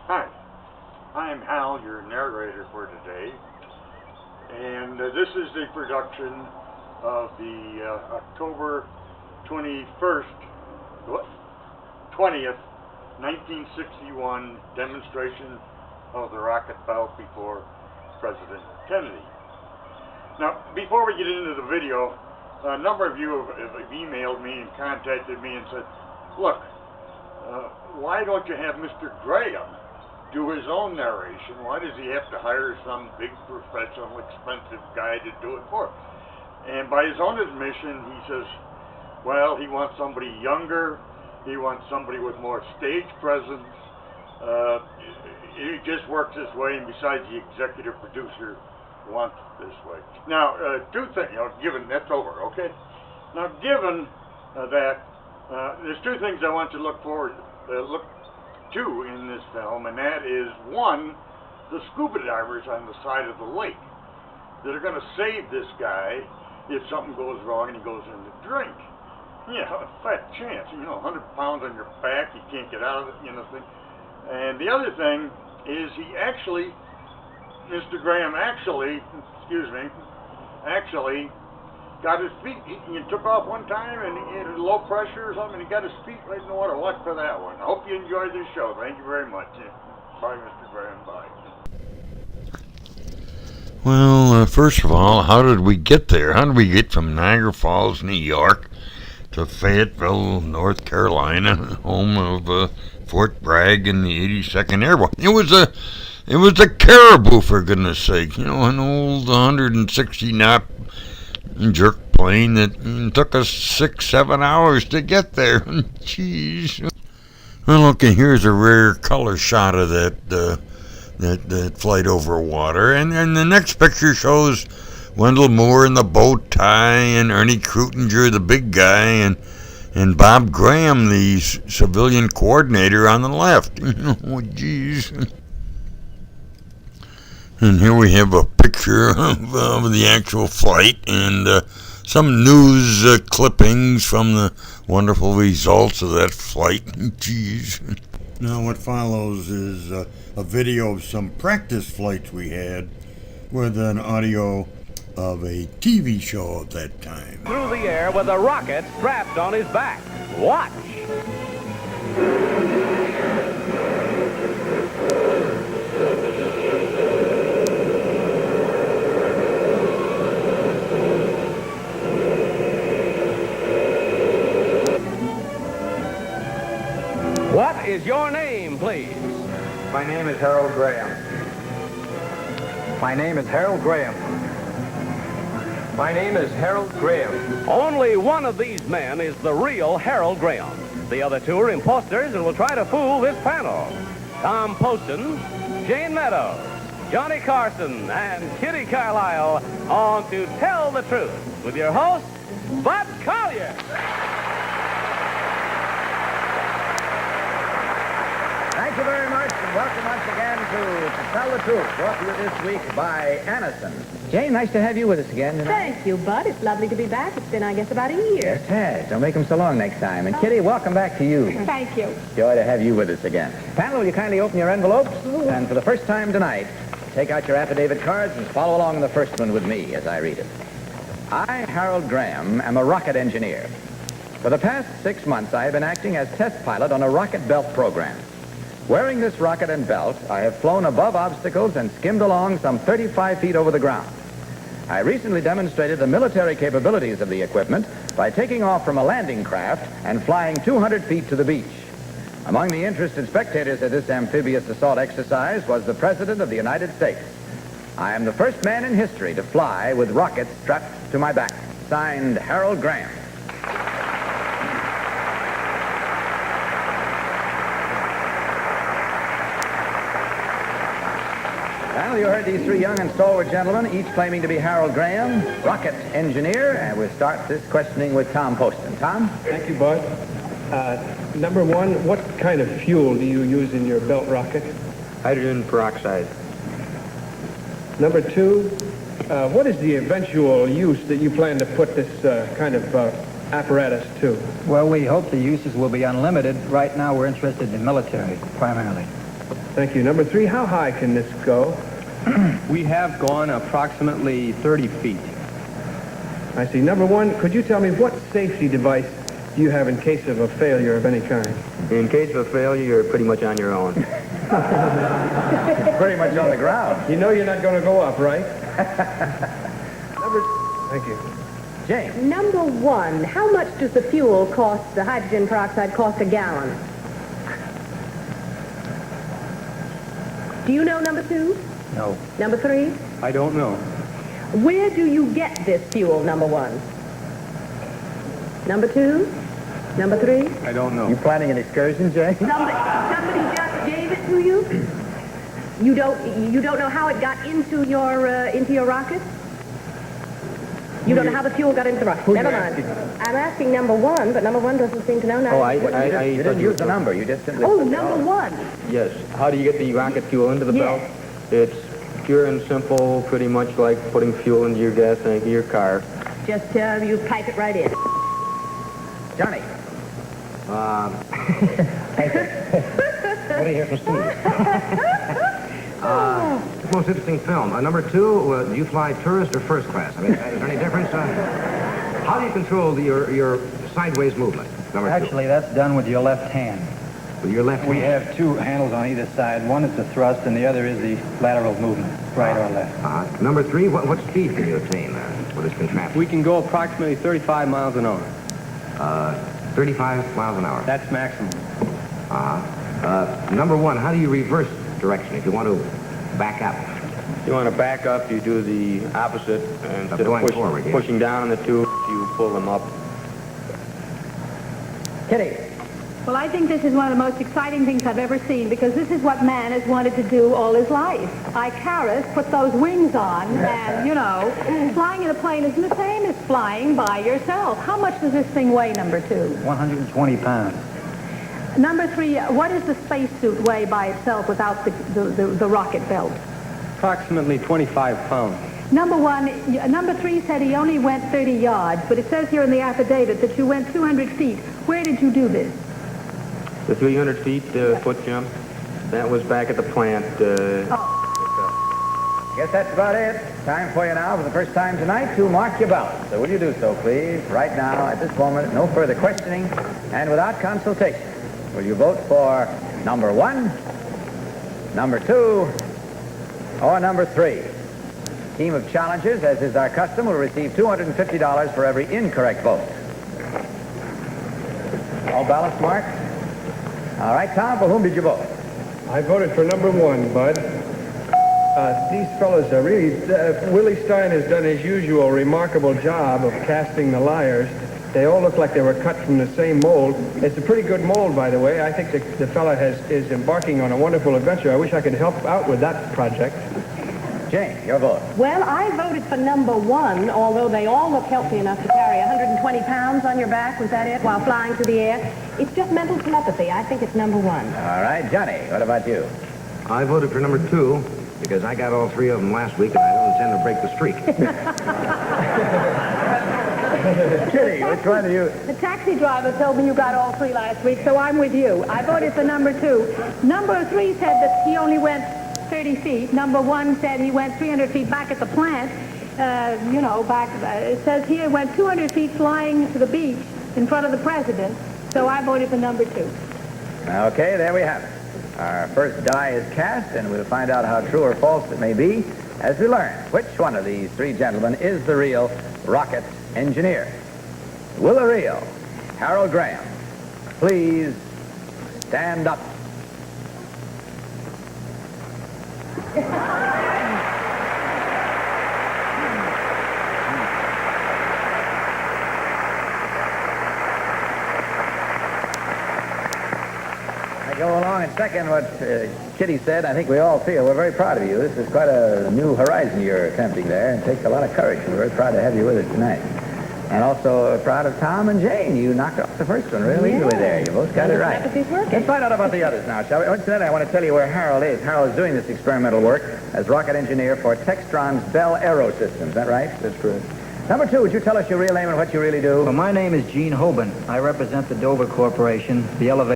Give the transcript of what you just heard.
Hi, I'm Hal, your narrator for today, and this is the production of the October 20th, 1961 demonstration of the rocket belt before President Kennedy. Now, before we get into the video, a number of you have emailed me and contacted me and said, look, why don't you have Mr. Graham do his own narration? Why does he have to hire some big professional expensive guy to do it for him? And by his own admission, he says, well, he wants somebody younger, he wants somebody with more stage presence, he just works this way, and besides, the executive producer wants it this way. Now, two things, given that's over, okay? Now, given that there's two things I want you to look to in this film, and that is, one, the scuba divers on the side of the lake that are going to save this guy if something goes wrong and he goes in to drink. A fat chance, 100 pounds on your back, you can't get out of it, thing. And the other thing is Mr. Graham actually got his feet, he took off one time and he had low pressure or something, and he got his feet right in the water. Watch for that one. I hope you enjoyed this show. Thank you very much. Bye, Mr. Graham. Bye. Well, first of all, how did we get there? How did we get from Niagara Falls, New York, to Fayetteville, North Carolina, home of Fort Bragg and the 82nd Airborne? It was a Caribou, for goodness sake. An old 160 knot jerk plane that took us 6-7 hours to get there. Jeez. Well, okay, here's a rare color shot of that flight over water, and the next picture shows Wendell Moore in the bow tie, and Ernie Krutinger, the big guy, and Bob Graham, the civilian coordinator, on the left. Oh, jeez. And here we have a picture of the actual flight and some news clippings from the wonderful results of that flight. Jeez. Now what follows is a video of some practice flights we had with an audio of a TV show of that time. Through the air with a rocket strapped on his back. Watch! What is your name, please? My name is Harold Graham. My name is Harold Graham. My name is Harold Graham. Only one of these men is the real Harold Graham. The other two are imposters and will try to fool this panel. Tom Poston, Jane Meadows, Johnny Carson, and Kitty Carlisle on To Tell the Truth with your host, Bud Collier. Thank you very much, and welcome once again to Tell the Truth, brought to you this week by Anison. Jane, nice to have you with us again tonight. Thank you, Bud. It's lovely to be back. It's been, I guess, about a year. Yes, it has. Don't make them so long next time. And Kitty, welcome back to you. Thank you. Joy to have you with us again. Panel, will you kindly open your envelopes? And for the first time tonight, take out your affidavit cards and follow along the first one with me as I read it. I, Harold Graham, am a rocket engineer. For the past 6 months, I have been acting as test pilot on a rocket belt program. Wearing this rocket and belt, I have flown above obstacles and skimmed along some 35 feet over the ground. I recently demonstrated the military capabilities of the equipment by taking off from a landing craft and flying 200 feet to the beach. Among the interested spectators at this amphibious assault exercise was the President of the United States. I am the first man in history to fly with rockets strapped to my back. Signed, Harold Graham. Well, you heard these three young and stalwart gentlemen, each claiming to be Harold Graham, rocket engineer, and we'll start this questioning with Tom Poston. Tom? Thank you, Bud. Number one, what kind of fuel do you use in your belt rocket? Hydrogen peroxide. Number two, what is the eventual use that you plan to put this kind of apparatus to? Well, we hope the uses will be unlimited. Right now, we're interested in military, primarily. Thank you. Number 3, how high can this go? We have gone approximately 30 feet. I see. Number 1, could you tell me what safety device do you have in case of a failure of any kind? In case of a failure, you're pretty much on your own. Pretty much on the ground. You know you're not going to go up, right? Thank you. Jane. Number 1, how much does the fuel cost, the hydrogen peroxide cost a gallon? Do you know number 2? No. Number 3? I don't know. Where do you get this fuel, number 1? Number 2? Number 3? I don't know. You planning an excursion, Jane? Somebody just gave it to you? You don't know how it got into your rocket? You don't know how the fuel got into the rocket? Never mind. I'm asking number 1, but number 1 doesn't seem to know now. Oh, You didn't use the number. You just simply... Oh, number 1. Yes. How do you get the rocket fuel into the belt? It's pure and simple, pretty much like putting fuel into your gas tank of your car. Just you pipe it right in. Johnny. What do you hear from Steve? Most interesting film. Number 2, do you fly tourist or first class? I mean, is there any difference? How do you control your sideways movement? Number 2. Actually, that's done with your left hand. With your left We hand? have 2 handles on either side. One is the thrust, and the other is the lateral movement, right or left. Number 3, what speed can you attain with this contraption? We can go approximately 35 miles an hour. 35 miles an hour. That's maximum. Number 1, how do you reverse direction if you want to back up? If you want to back up, you do the opposite. And instead going of forward, yeah. pushing down on the tube, you pull them up. Kitty. Well, I think this is one of the most exciting things I've ever seen because this is what man has wanted to do all his life. Icarus put those wings on and, you know, flying in a plane isn't the same as flying by yourself. How much does this thing weigh, number 2? 120 pounds. Number 3, what does the spacesuit weigh by itself without the rocket belt? Approximately 25 pounds. Number 3 said he only went 30 yards, but it says here in the affidavit that you went 200 feet. Where did you do this? The 300 feet foot jump, that was back at the plant. Guess that's about it. Time for you now, for the first time tonight, to mark your ballot. So will you do so, please? Right now, at this moment, no further questioning, and without consultation. Will you vote for number 1, number 2, or number 3? Team of challengers, as is our custom, will receive $250 for every incorrect vote. All ballots marked? All right, Tom, for whom did you vote? I voted for number 1, Bud. These fellows are really... Willie Stein has done his usual remarkable job of casting the liars. They all look like they were cut from the same mold. It's a pretty good mold, by the way. I think the fella is embarking on a wonderful adventure. I wish I could help out with that project. Jane, your vote. Well, I voted for number 1, although they all look healthy enough to carry 120 pounds on your back, was that it, while flying through the air. It's just mental telepathy. I think it's number 1. All right, Johnny, what about you? I voted for number 2 because I got all 3 of them last week and I don't intend to break the streak. Kitty, which one do you... The taxi driver told me you got all 3 last week, so I'm with you. I voted for number 2. Number 3 said that he only went 30 feet. Number 1 said he went 300 feet back at the plant. It says here went 200 feet flying to the beach in front of the president. So I voted for number 2. Okay, there we have it. Our first die is cast, and we'll find out how true or false it may be as we learn which one of these 3 gentlemen is the real rocket engineer. Will the real Harold Graham please stand up? I go along and second what Kitty said. I think we all feel we're very proud of you. This is quite a new horizon you're attempting there. It takes a lot of courage. We're very proud to have you with us tonight. And also proud of Tom and Jane. You knocked off the first one real easily there. You both got it right. Let's find out about the others now, shall we? Incidentally, I want to tell you where Harold is. Harold is doing this experimental work as rocket engineer for Textron's Bell Aero Systems. Is that right? That's correct. Number 2, would you tell us your real name and what you really do? Well, my name is Gene Hoban. I represent the Dover Corporation, the elevator.